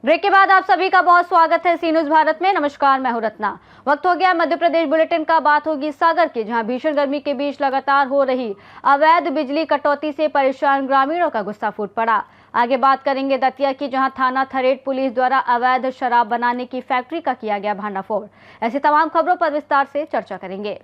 Break के बाद आप सभी का बहुत स्वागत है सी न्यूज भारत में। नमस्कार, मैं हूं रत्ना। वक्त हो गया मध्य प्रदेश बुलेटिन का। बात होगी सागर की, जहां भीषण गर्मी के बीच लगातार हो रही अवैध बिजली कटौती से परेशान ग्रामीणों का गुस्सा फूट पड़ा। आगे बात करेंगे दतिया की, जहां थाना थरेट पुलिस द्वारा अवैध शराब बनाने की फैक्ट्री का किया गया भांडाफोड़। ऐसी तमाम खबरों पर विस्तार से चर्चा करेंगे।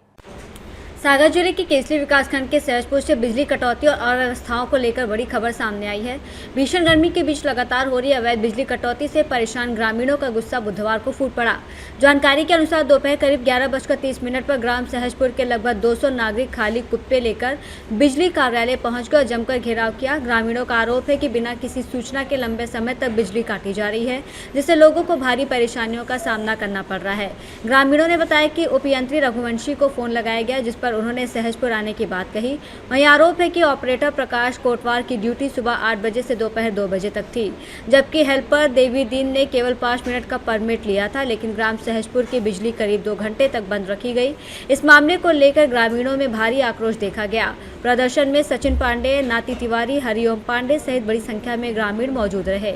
सागर जिले के केसली विकासखंड के सहजपुर से बिजली कटौती और अव्यवस्थाओं को लेकर बड़ी खबर सामने आई है। भीषण गर्मी के बीच लगातार हो रही अवैध बिजली कटौती से परेशान ग्रामीणों का गुस्सा बुधवार को फूट पड़ा। जानकारी के अनुसार दोपहर करीब 11:30 पर ग्राम सहजपुर के लगभग 200 नागरिक खाली कुप्पे लेकर बिजली कार्यालय पहुंचकर और जमकर घेराव किया। ग्रामीणों का आरोप है कि बिना किसी सूचना के लंबे समय तक बिजली काटी जा रही है, जिससे लोगों को भारी परेशानियों का सामना करना पड़ रहा है। ग्रामीणों ने बताया कि उपयंत्री रघुवंशी को फोन लगाया गया, जिस पर उन्होंने सहजपुर आने की बात कही। वहीं आरोप है कि ऑपरेटर प्रकाश कोटवार की ड्यूटी सुबह 8 बजे से दोपहर 2 बजे तक थी, जबकि हेल्पर देवी दीन ने केवल 5 मिनट का परमिट लिया था। लेकिन ग्राम सहजपुर की बिजली करीब 2 घंटे तक बंद रखी गई। इस मामले को लेकर ग्रामीणों में भारी आक्रोश देखा गया। प्रदर्शन में सचिन पांडे, नाती तिवारी, हरिओम पांडे सहित बड़ी संख्या में ग्रामीण मौजूद रहे।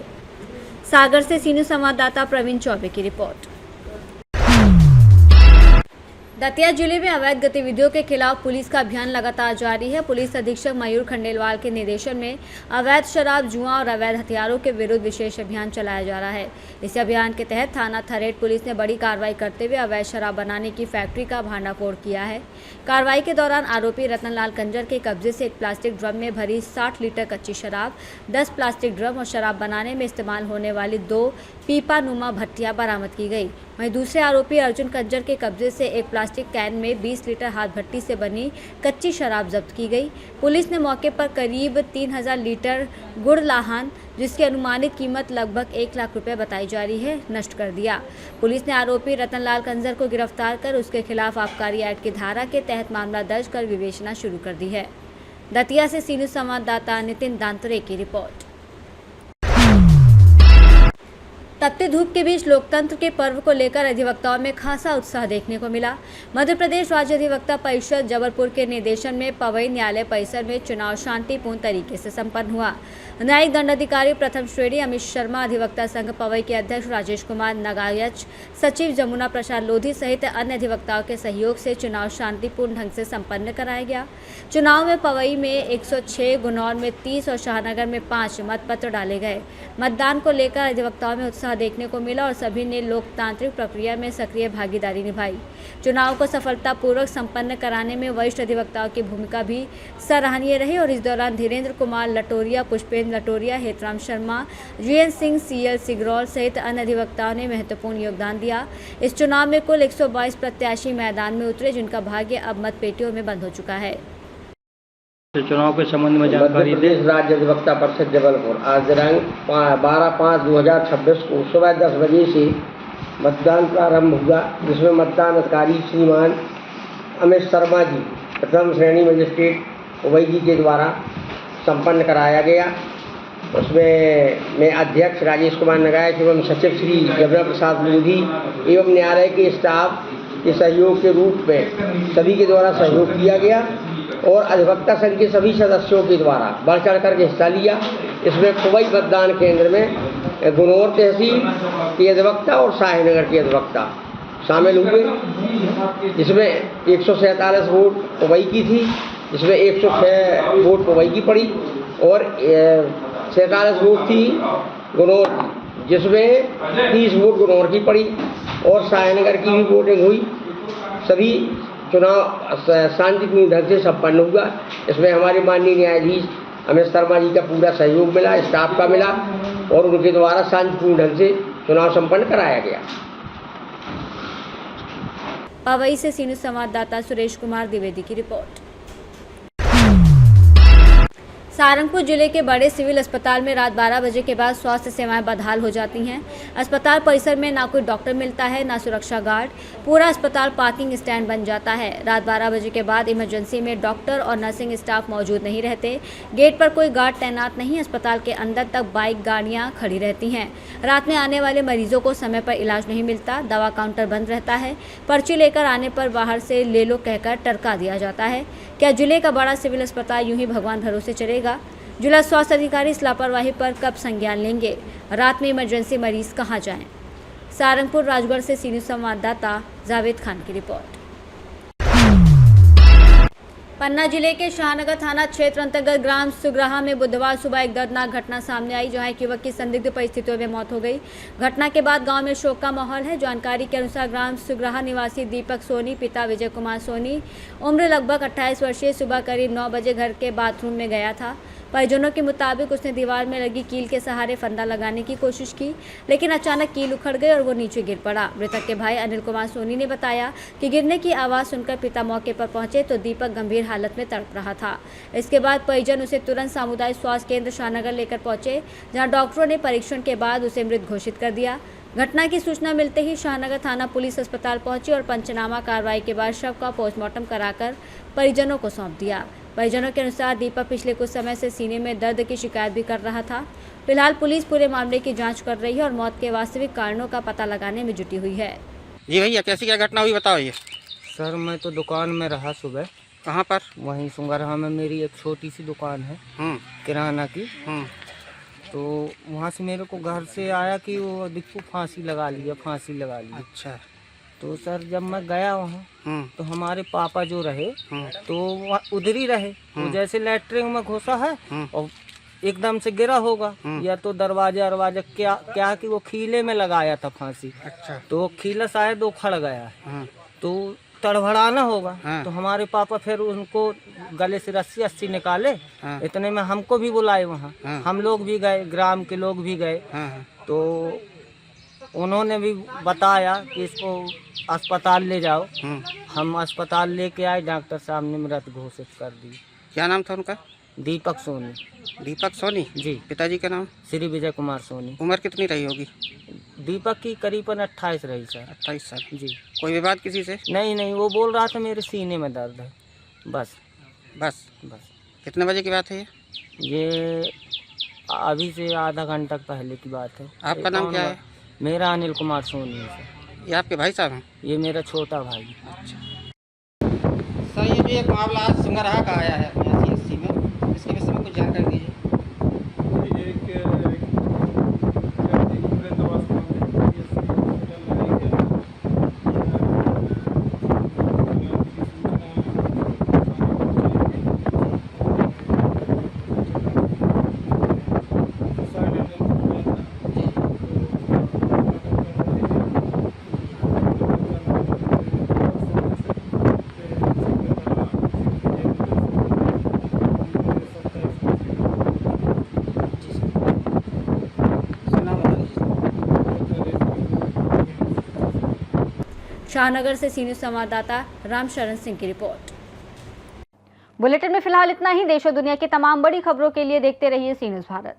सागर से सी न्यूज संवाददाता प्रवीण चौबे की रिपोर्ट। दतिया जिले में अवैध गतिविधियों के खिलाफ पुलिस का अभियान लगातार जारी है। पुलिस अधीक्षक मयूर खंडेलवाल के निर्देशन में अवैध शराब, जुआ और अवैध हथियारों के विरुद्ध विशेष अभियान चलाया जा रहा है। इस अभियान के तहत थाना थरेट पुलिस ने बड़ी कार्रवाई करते हुए अवैध शराब बनाने की फैक्ट्री का भांडाफोड़ किया है। कार्रवाई के दौरान आरोपी रतनलाल कंजर के कब्जे से एक प्लास्टिक ड्रम में भरी 60 लीटर कच्ची शराब, 10 प्लास्टिक ड्रम और शराब बनाने में इस्तेमाल होने वाली 2 पीपा नुमा भट्टियां बरामद की गई। वहीं दूसरे आरोपी अर्जुन कंजर के कब्जे से एक प्लास्टिक कैन में 20 लीटर हाथ भट्टी से बनी कच्ची शराब जब्त की गई। पुलिस ने मौके पर करीब 3000 लीटर गुड़ लाहन, जिसकी अनुमानित कीमत लगभग 1 लाख रुपए बताई जा रही है, नष्ट कर दिया। पुलिस ने आरोपी रतनलाल कंजर को गिरफ्तार कर उसके खिलाफ आबकारी एक्ट की धारा के तहत मामला दर्ज कर विवेचना शुरू कर दी है। दतिया से सी न्यूज संवाददाता नितिन दांतरे की रिपोर्ट। तपती धूप के बीच लोकतंत्र के पर्व को लेकर अधिवक्ताओं में खासा उत्साह देखने को मिला। मध्य प्रदेश राज्य अधिवक्ता परिषद जबलपुर के निर्देशन में पवई न्यायालय परिसर में चुनाव शांतिपूर्ण तरीके से संपन्न हुआ। न्यायिक दंडाधिकारी प्रथम श्रेणी अमित शर्मा, अधिवक्ता संघ पवई के अध्यक्ष राजेश कुमार नगायच, सचिव जमुना प्रसाद लोधी सहित अन्य अधिवक्ताओं के सहयोग से चुनाव शांतिपूर्ण ढंग से संपन्न कराया गया। चुनाव में पवई में 106, गुनौर में 30 और शाहनगर में 5 मतपत्र डाले गए। मतदान को लेकर अधिवक्ताओं में उत्साह देखने को मिला और सभी ने लोकतांत्रिक प्रक्रिया में सक्रिय भागीदारी निभाई। चुनाव को सफलतापूर्वक संपन्न कराने में वरिष्ठ अधिवक्ताओं की भूमिका भी सराहनीय रही और इस दौरान धीरेन्द्र कुमार लटोरिया, पुष्पेंद्र लटोरिया, हेतराम शर्मा, जीएन सिंह, सीएल सिगरौल सहित अन्य अधिवक्ताओं ने महत्वपूर्ण योगदान दिया। इस चुनाव में कुल 122 प्रत्याशी मैदान में उतरे, जिनका भाग्य अब मतपेटियों में बंद हो चुका है। चुनाव के संबंध में जानकारी दे। राज्य अधिवक्ता परिषद जबलपुर आज दिनांक 12/5/2026 को सुबह 10 बजे से मतदान प्रारंभ हुआ, जिसमें मतदान अधिकारी श्रीमान अमित शर्मा जी, प्रथम श्रेणी मजिस्ट्रेट उबई जी के द्वारा संपन्न कराया गया। उसमें मैं अध्यक्ष राजेश कुमार नगायच एवं सचिव श्री जमुना प्रसाद लोधी एवं न्यायालय के स्टाफ के सहयोग के रूप में सभी के द्वारा सहयोग किया गया और अधिवक्ता संघ के सभी सदस्यों के द्वारा बढ़ चढ़ कर हिस्सा लिया। इसमें पवई मतदान केंद्र में गुनौर तहसील के अधिवक्ता और शाहनगर के अधिवक्ता शामिल हुए, जिसमें 147 वोट पवई की थी, जिसमें 106 वोट पवई की पड़ी और 47 वोट थी गुनौर, जिसमें 30 वोट गुनौर की पड़ी और शाहनगर की भी वोटिंग हुई। सभी चुनाव शांतिपूर्ण ढंग से संपन्न हुआ। इसमें हमारे माननीय न्यायाधीश अमित शर्मा जी का पूरा सहयोग मिला, स्टाफ का मिला और उनके द्वारा शांतिपूर्ण ढंग से चुनाव संपन्न कराया गया। पवई से सी न्यूज संवाददाता सुरेश कुमार द्विवेदी की रिपोर्ट। सहारनपुर जिले के बड़े सिविल अस्पताल में रात 12 बजे के बाद स्वास्थ्य सेवाएं बदहाल हो जाती हैं। अस्पताल परिसर में ना कोई डॉक्टर मिलता है, ना सुरक्षा गार्ड। पूरा अस्पताल पार्किंग स्टैंड बन जाता है। रात 12 बजे के बाद इमरजेंसी में डॉक्टर और नर्सिंग स्टाफ मौजूद नहीं रहते। गेट पर कोई गार्ड तैनात नहीं। अस्पताल के अंदर तक बाइक, गाड़ियाँ खड़ी रहती हैं। रात में आने वाले मरीजों को समय पर इलाज नहीं मिलता। दवा काउंटर बंद रहता है। पर्ची लेकर आने पर बाहर से ले लो कहकर टरका दिया जाता है। क्या जिले का बड़ा सिविल अस्पताल यूं ही भगवान भरोसे चलेगा? जिला स्वास्थ्य अधिकारी इस लापरवाही पर कब संज्ञान लेंगे? रात में इमरजेंसी मरीज कहां जाएं? सारंगपुर राजगढ़ से सी न्यूज़ संवाददाता जावेद खान की रिपोर्ट। पन्ना जिले के शाहनगर थाना क्षेत्र अंतर्गत ग्राम सुग्राहा में बुधवार सुबह एक दर्दनाक घटना सामने आई, जहां एक युवक की संदिग्ध परिस्थितियों में मौत हो गई। घटना के बाद गांव में शोक का माहौल है। जानकारी के अनुसार ग्राम सुग्राहा निवासी दीपक सोनी, पिता विजय कुमार सोनी, उम्र लगभग 28 वर्षीय, सुबह करीब 9 बजे घर के बाथरूम में गया था। परिजनों के मुताबिक उसने दीवार में लगी कील के सहारे फंदा लगाने की कोशिश की, लेकिन अचानक कील उखड़ गई और वो नीचे गिर पड़ा। मृतक के भाई अनिल कुमार सोनी ने बताया कि गिरने की आवाज़ सुनकर पिता मौके पर पहुंचे तो दीपक गंभीर हालत में तड़प रहा था। इसके बाद परिजन उसे तुरंत सामुदायिक स्वास्थ्य केंद्र शाहनगर लेकर पहुंचे, जहां डॉक्टरों ने परीक्षण के बाद उसे मृत घोषित कर दिया। घटना की सूचना मिलते ही शाहनगर थाना पुलिस अस्पताल पहुंची और पंचनामा कार्रवाई के बाद शव का पोस्टमार्टम कराकर परिजनों को सौंप दिया। परिजनों के अनुसार दीपक पिछले कुछ समय से सीने में दर्द की शिकायत भी कर रहा था। फिलहाल पुलिस पूरे मामले की जांच कर रही है और मौत के वास्तविक कारणों का पता लगाने में जुटी हुई है। जी भैया, कैसी क्या घटना हुई बताओ ये। सर मैं तो दुकान में रहा सुबह, कहाँ पर? वहीं सुंगरहा में मेरी एक छोटी सी दुकान है किराना की। तो वहाँ से मेरे को घर से आया कि वो दिक्कू फांसी लगा लिया। अच्छा। तो सर जब मैं गया वहाँ तो हमारे पापा जो रहे तो वहाँ उधर ही रहे। वो जैसे लैट्रिन में घुसा है और एकदम से गिरा होगा, या तो दरवाजा क्या कि वो खीले में लगाया था फांसी। अच्छा। तो वो खीला शायद उखड़ गया है, तो तड़भड़ाना होगा। तो हमारे पापा फिर उनको गले से रस्सी निकाले। इतने में हमको भी बुलाए वहाँ, हम लोग भी गए, ग्राम के लोग भी गए। तो उन्होंने भी बताया कि इसको अस्पताल ले जाओ। हम अस्पताल लेके आए, डॉक्टर साहब ने मृत घोषित कर दी। क्या नाम था उनका? दीपक सोनी। दीपक सोनी जी। पिताजी का नाम? श्री विजय कुमार सोनी। उम्र कितनी रही होगी? दीपक की करीबन 28 रही सर। 28 साल। जी। कोई विवाद किसी से? नहीं, वो बोल रहा था मेरे सीने में दर्द है, बस। कितने बजे की बात है ये अभी से आधा घंटा पहले की बात है। आपका नाम क्या है? मेरा अनिल कुमार सोनी है सर। ये आपके भाई साहब हैं? ये मेरा छोटा भाई। सर, ये जो एक मामला आज सुंगरहा का आया है अपने CSC में, इसके विषय में कुछ जानकारी दीजिए। शाहनगर से सी न्यूज़ संवाददाता रामशरण सिंह की रिपोर्ट। बुलेटिन में फिलहाल इतना ही। देश और दुनिया की तमाम बड़ी खबरों के लिए देखते रहिए सी न्यूज़ भारत।